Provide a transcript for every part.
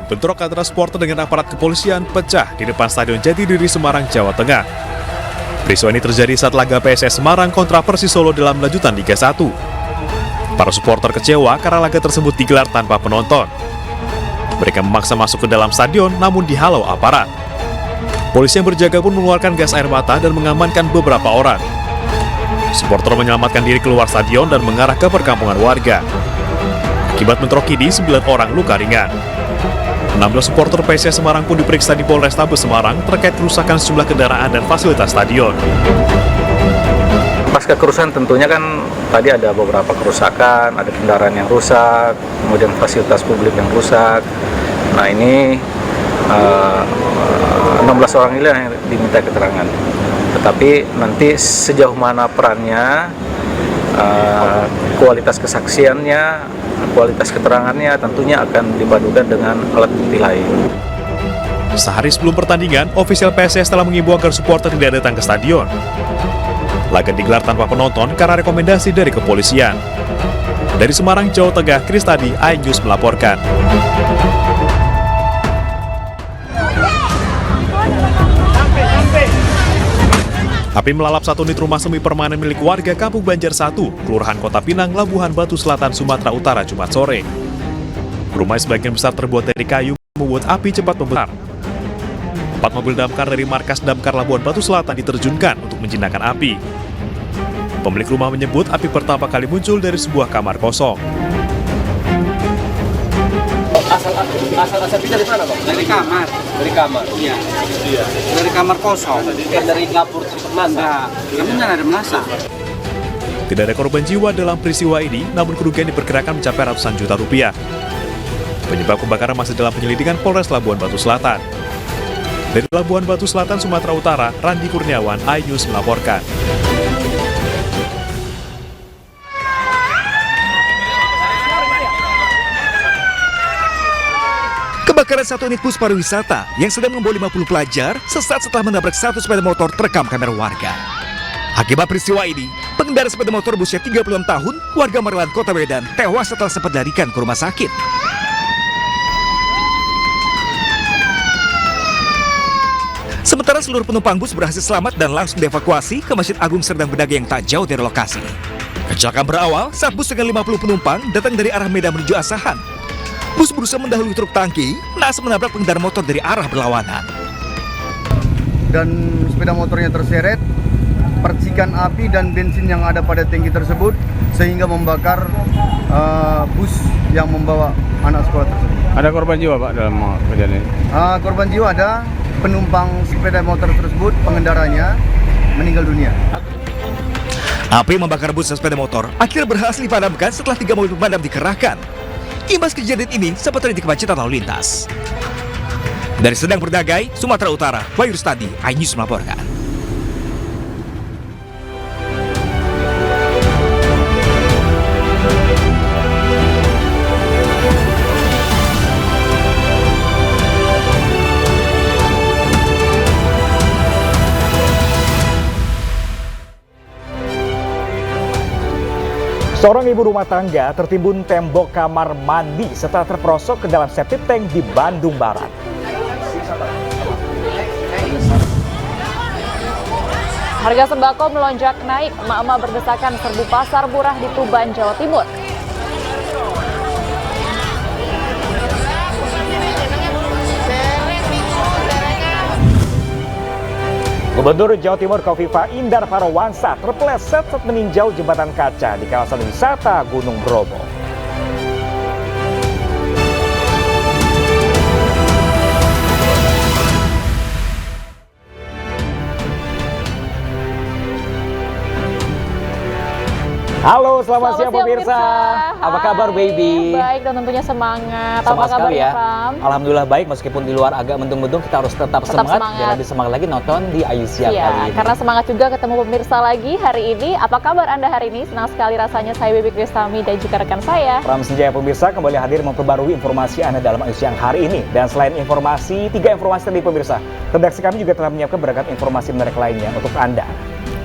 bentrok antara supporter dengan aparat kepolisian pecah di depan Stadion Jatidiri Semarang, Jawa Tengah. Peristiwa ini terjadi saat laga PSS Semarang kontra Persis Solo dalam lanjutan Liga 1. Para supporter kecewa karena laga tersebut digelar tanpa penonton. Mereka memaksa masuk ke dalam stadion namun dihalau aparat. Polisi yang berjaga pun mengeluarkan gas air mata dan mengamankan beberapa orang. Supporter menyelamatkan diri keluar stadion dan mengarah ke perkampungan warga. Akibat bentrok ini, 9 orang luka ringan. 16 supporter PSS Semarang pun diperiksa di Polrestabes Semarang terkait kerusakan sejumlah kendaraan dan fasilitas stadion. Pasca kerusuhan tentunya kan tadi ada beberapa kerusakan, ada kendaraan yang rusak, kemudian fasilitas publik yang rusak. Nah ini 16 orang ini yang diminta keterangan. Tetapi nanti sejauh mana perannya, kualitas kesaksiannya, kualitas keterangannya tentunya akan dipadukan dengan alat bukti lain. Sehari sebelum pertandingan, ofisial PSS telah mengimbau agar supporter tidak datang ke stadion. Laga digelar tanpa penonton karena rekomendasi dari kepolisian. Dari Semarang, Jawa Tengah, Kristadi, iNews melaporkan. Api melalap satu unit rumah semi permanen milik warga Kampung Banjar 1, Kelurahan Kota Pinang, Labuhan Batu Selatan, Sumatera Utara, Jumat sore. Rumah sebagian besar terbuat dari kayu membuat api cepat membesar. 4 mobil damkar dari markas damkar Labuhan Batu Selatan diterjunkan untuk menjinakkan api. Pemilik rumah menyebut api pertama kali muncul dari sebuah kamar kosong. Asal asapnya dari mana, Bang? Dari kamar. Dari kamar? Iya. Dari kamar kosong. Dari dapur masak. Kami nggak ada masak. Tidak ada korban jiwa dalam peristiwa ini, namun kerugian diperkirakan mencapai ratusan juta rupiah. Penyebab kebakaran masih dalam penyelidikan Polres Labuhan Batu Selatan. Dari Labuhan Batu Selatan, Sumatera Utara, Randi Kurniawan, iNews melaporkan. Kebakaran satu unit bus pariwisata yang sedang membawa 50 pelajar sesaat setelah menabrak satu sepeda motor terekam kamera warga. Akibat peristiwa ini, pengendara sepeda motor berusia 36 tahun, warga Marelan, Kota Medan, tewas setelah sempat dilarikan ke rumah sakit. Sementara seluruh penumpang bus berhasil selamat dan langsung dievakuasi ke Masjid Agung Serdang Bedaga yang tak jauh dari lokasi. Kecelakaan berawal saat bus dengan 50 penumpang datang dari arah Medan menuju Asahan. Bus berusaha mendahului truk tangki, naas menabrak pengendara motor dari arah berlawanan. Dan sepeda motornya terseret, percikan api dan bensin yang ada pada tangki tersebut sehingga membakar bus yang membawa anak sekolah tersebut. Ada korban jiwa, Pak, dalam kejadian ini? Korban jiwa ada, penumpang sepeda motor tersebut, pengendaranya meninggal dunia. Api membakar bus dan sepeda motor akhirnya berhasil dipadamkan setelah 3 mobil pemadam dikerahkan. Imbas kejadian ini sempat terjadi kemacetan lalu lintas. Dari Sedang Berdagai, Sumatera Utara, Wahyu Rustadi, iNews melaporkan. Seorang ibu rumah tangga tertimbun tembok kamar mandi setelah terperosok ke dalam septic tank di Bandung Barat. Harga sembako melonjak naik, emak-emak berdesakan serbu pasar murah di Tuban, Jawa Timur. Gubernur Jawa Timur Kofifa Indar Parawansa terpeleset saat meninjau jembatan kaca di kawasan wisata Gunung Bromo. Halo, selamat siang pemirsa. Apa kabar, baby? Baik, dan tentunya semangat. Sama Apa kabarnya, ya. Pram? Alhamdulillah baik, meskipun di luar agak mendung-mendung, kita harus tetap semangat. Dan lebih semangat lagi nonton di Ayu Siang kali ini. Karena semangat juga ketemu pemirsa lagi hari ini. Apa kabar Anda hari ini? Senang sekali rasanya saya Baby Kristami dan juga rekan saya Pram Senjaya pemirsa kembali hadir memperbarui informasi Anda dalam Ayu Siang hari ini. Dan selain informasi, 3 informasi tadi pemirsa, redaksi kami juga telah menyiapkan beragam informasi menarik lainnya untuk Anda.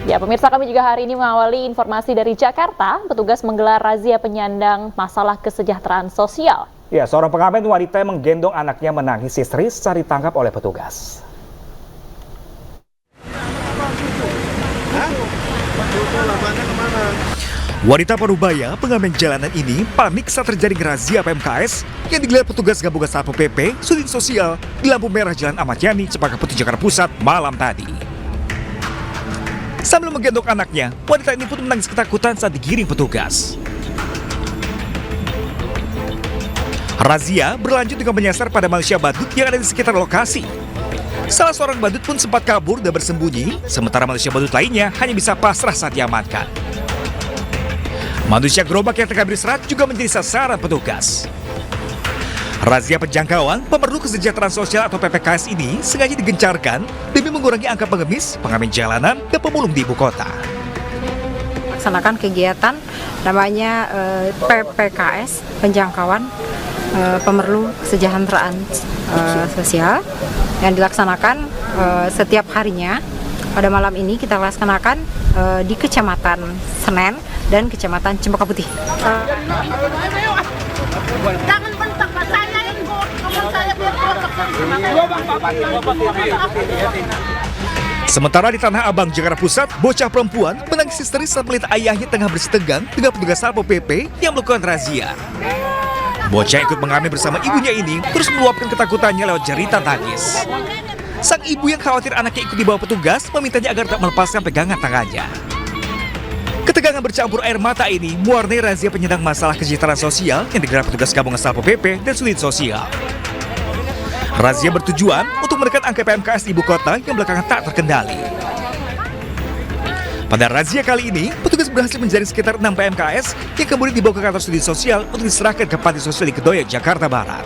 Ya, pemirsa, kami juga hari ini mengawali informasi dari Jakarta. Petugas menggelar razia penyandang masalah kesejahteraan sosial. Ya, seorang pengamen wanita yang menggendong anaknya menangis histeris saat ditangkap oleh petugas. Wanita Parubaya, pengamen jalanan ini panik saat terjadi razia PMKS yang digelar petugas gabungan Satpol PP, Sudin Sosial di lampu merah Jalan Ahmad Yani, Cempaka Putih, Jakarta Pusat malam tadi. Sambil menggendong anaknya, wanita ini pun menangis ketakutan saat digiring petugas. Razia berlanjut dengan menyasar pada manusia badut yang ada di sekitar lokasi. Salah seorang badut pun sempat kabur dan bersembunyi, sementara manusia badut lainnya hanya bisa pasrah saat diamankan. Manusia gerobak yang tengah beristirahat juga menjadi sasaran petugas. Razia penjangkauan pemerlu kesejahteraan sosial atau PPKS ini sengaja digencarkan demi mengurangi angka pengemis, pengamen jalanan, dan pemulung di ibu kota. Laksanakan kegiatan namanya PPKS, penjangkauan pemerlu kesejahteraan sosial yang dilaksanakan setiap harinya. Pada malam ini kita laksanakan di Kecamatan Senen dan Kecamatan Cempaka Putih. Jangan bentak saya ini, ngomong saya biar Sementara di Tanah Abang, Jakarta Pusat, bocah perempuan menangis histeris saat melihat ayahnya tengah bersitegang dengan petugas Satpol PP yang melakukan razia. Bocah ikut mengamen bersama ibunya ini terus meluapkan ketakutannya lewat jeritan tangis. Sang ibu yang khawatir anaknya ikut dibawa petugas memintanya agar tak melepaskan pegangan tangannya. Ketegangan bercampur air mata ini mewarnai razia penyandang masalah kesejahteraan sosial yang digelar petugas gabungan Satpol PP dan Sudin Sosial. Razia bertujuan untuk menekan angka PMKS di ibu kota yang belakangan tak terkendali. Pada razia kali ini, petugas berhasil menjaring sekitar 6 PMKS yang kemudian dibawa ke kantor Sudin Sosial untuk diserahkan ke Panti Sosial di Kedoya, Jakarta Barat.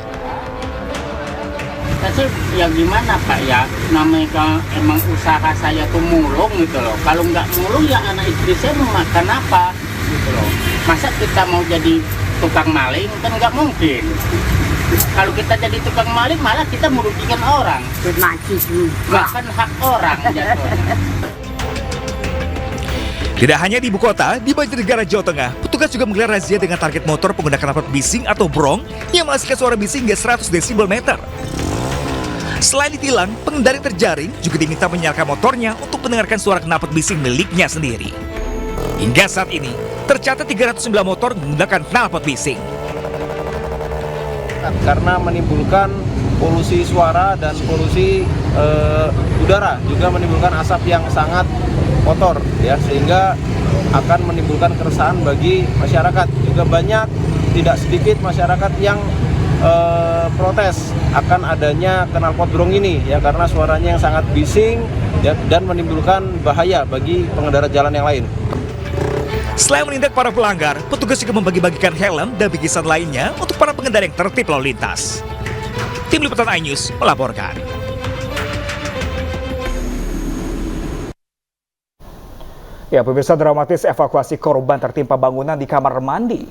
Saya ya gimana Pak ya, namanya emang usaha saya tuh mulung gitu loh. Kalau nggak mulung ya anak istri saya mau makan apa gitu loh. Masa kita mau jadi tukang maling kan nggak mungkin. Kalau kita jadi tukang maling malah kita merugikan orang. Bahkan hak orang jatuhnya. Tidak hanya di ibu kota, di Banjarnegara, Jawa Tengah, petugas juga menggelar razia dengan target motor pengguna knalpot bising atau brong yang menghasilkan suara bising hingga 100 desibel meter. Selain ditilang, pengendara yang terjaring juga diminta menyalakan motornya untuk mendengarkan suara knalpot bising miliknya sendiri. Hingga saat ini, tercatat 309 motor menggunakan knalpot bising. Karena menimbulkan polusi suara dan polusi udara, juga menimbulkan asap yang sangat kotor, ya, sehingga akan menimbulkan keresahan bagi masyarakat. Juga banyak, tidak sedikit masyarakat yang protes akan adanya knalpot brong ini, ya, karena suaranya yang sangat bising, ya, dan menimbulkan bahaya bagi pengendara jalan yang lain. Selain menindak para pelanggar, petugas juga membagi-bagikan helm dan bingkisan lainnya untuk para pengendara yang tertib lalu lintas. Tim Liputan iNews melaporkan. Ya, pemirsa, dramatis evakuasi korban tertimpa bangunan di kamar mandi.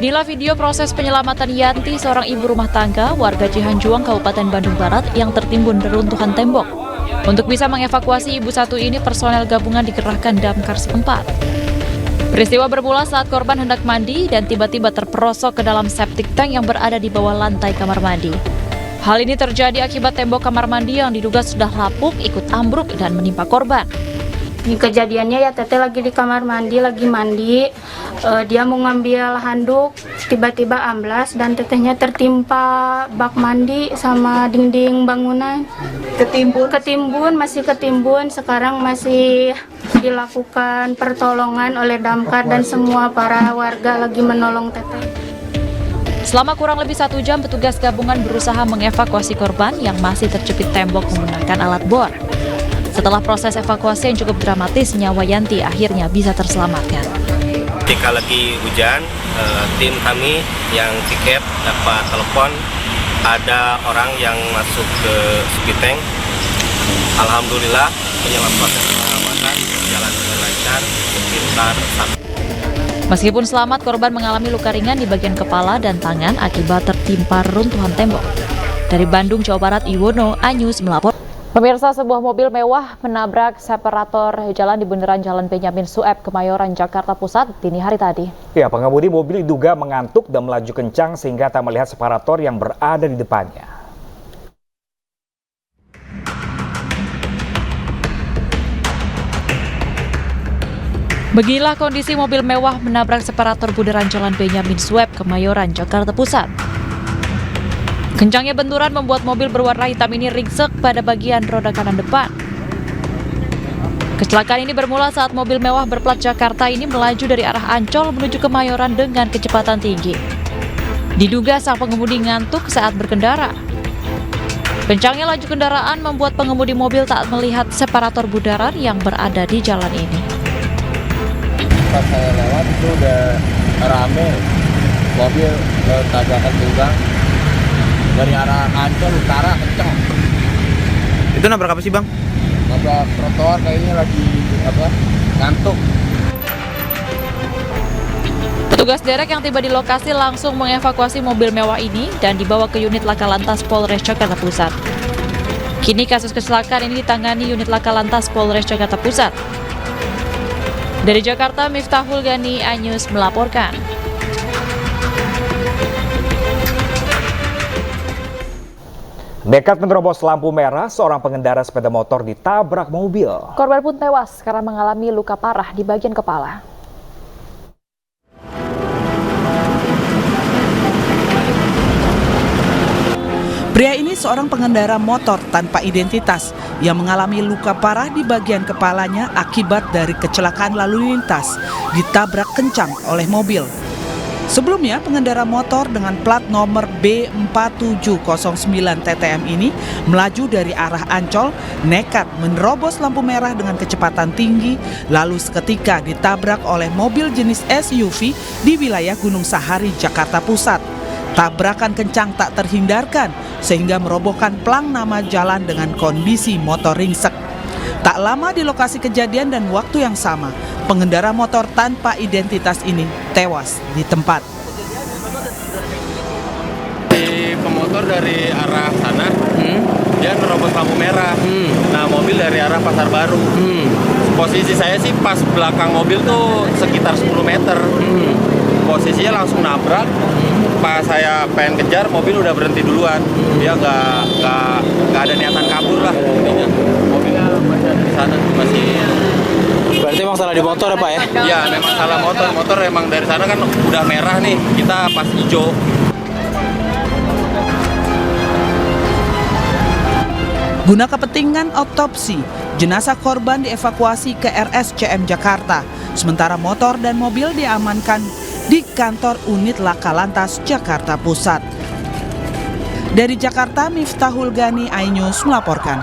Inilah video proses penyelamatan Yanti, seorang ibu rumah tangga warga Cihanjuang, Kabupaten Bandung Barat yang tertimbun reruntuhan tembok. Untuk bisa mengevakuasi ibu satu ini, personel gabungan dikerahkan damkar setempat. Peristiwa bermula saat korban hendak mandi dan tiba-tiba terperosok ke dalam septic tank yang berada di bawah lantai kamar mandi. Hal ini terjadi akibat tembok kamar mandi yang diduga sudah lapuk ikut ambruk dan menimpa korban. Kejadiannya ya teteh lagi di kamar mandi, lagi mandi, dia mau ngambil handuk, tiba-tiba amblas dan tetehnya tertimpa bak mandi sama dinding bangunan. Masih ketimbun, sekarang masih dilakukan pertolongan oleh damkar dan semua para warga lagi menolong teteh. Selama kurang lebih 1 jam, petugas gabungan berusaha mengevakuasi korban yang masih terjepit tembok menggunakan alat bor. Setelah proses evakuasi yang cukup dramatis, nyawa Yanti akhirnya bisa terselamatkan. Ketika lagi hujan, tim kami yang tiket dapat telepon ada orang yang masuk ke septic tank. Alhamdulillah proses penyelamatan berjalan dengan lancar sekitar 1. Meskipun selamat, korban mengalami luka ringan di bagian kepala dan tangan akibat tertimpa reruntuhan tembok. Dari Bandung, Jawa Barat, Iwono, iNews melapor. Pemirsa, sebuah mobil mewah menabrak separator jalan di bundaran Jalan Benyamin Sueb, Kemayoran, Jakarta Pusat dini hari tadi. Ya, pengemudi mobil diduga mengantuk dan melaju kencang sehingga tak melihat separator yang berada di depannya. Beginilah kondisi mobil mewah menabrak separator bundaran Jalan Benyamin Sueb, Kemayoran, Jakarta Pusat. Kencangnya benturan membuat mobil berwarna hitam ini ringsek pada bagian roda kanan depan. Kecelakaan ini bermula saat mobil mewah berplat Jakarta ini melaju dari arah Ancol menuju Kemayoran dengan kecepatan tinggi. Diduga sang pengemudi ngantuk saat berkendara. Kencangnya laju kendaraan membuat pengemudi mobil tak melihat separator bundaran yang berada di jalan ini. Pas saya lewat itu udah rame, mobil tabrakan tunggang dari arah Ancol utara kenceng. Itu nabrak apa sih, Bang? Nabrak trotoar, kayaknya lagi ngantuk. Petugas derek yang tiba di lokasi langsung mengevakuasi mobil mewah ini dan dibawa ke unit Laka Lantas Polres Jakarta Pusat. Kini kasus kecelakaan ini ditangani unit Laka Lantas Polres Jakarta Pusat. Dari Jakarta, Miftahul Gani, iNews melaporkan. Nekat menerobos lampu merah, seorang pengendara sepeda motor ditabrak mobil. Korban pun tewas karena mengalami luka parah di bagian kepala. Pria ini seorang pengendara motor tanpa identitas yang mengalami luka parah di bagian kepalanya akibat dari kecelakaan lalu lintas ditabrak kencang oleh mobil. Sebelumnya, pengendara motor dengan plat nomor B4709 TTM ini melaju dari arah Ancol, nekat menerobos lampu merah dengan kecepatan tinggi, lalu seketika ditabrak oleh mobil jenis SUV di wilayah Gunung Sahari, Jakarta Pusat. Tabrakan kencang tak terhindarkan sehingga merobohkan plang nama jalan dengan kondisi motor ringsek. Tak lama di lokasi kejadian dan waktu yang sama, pengendara motor tanpa identitas ini tewas di tempat. Di pemotor dari arah sana, dia nerobos lampu merah. Nah, mobil dari arah Pasar Baru. Posisi saya sih pas belakang mobil tuh sekitar 10 meter. Posisinya langsung nabrak. Pas saya pengen kejar, mobil udah berhenti duluan. Dia nggak ada niatan kabur lah intinya. Mobilnya masih di sana masih. Berarti emang salah di motor ya, Pak ya? Iya, memang salah motor. Motor emang dari sana kan udah merah nih, kita pas hijau. Guna kepentingan otopsi, jenazah korban dievakuasi ke RSCM Jakarta. Sementara motor dan mobil diamankan di kantor unit Laka Lantas Jakarta Pusat. Dari Jakarta, Miftahul Gani, iNews melaporkan.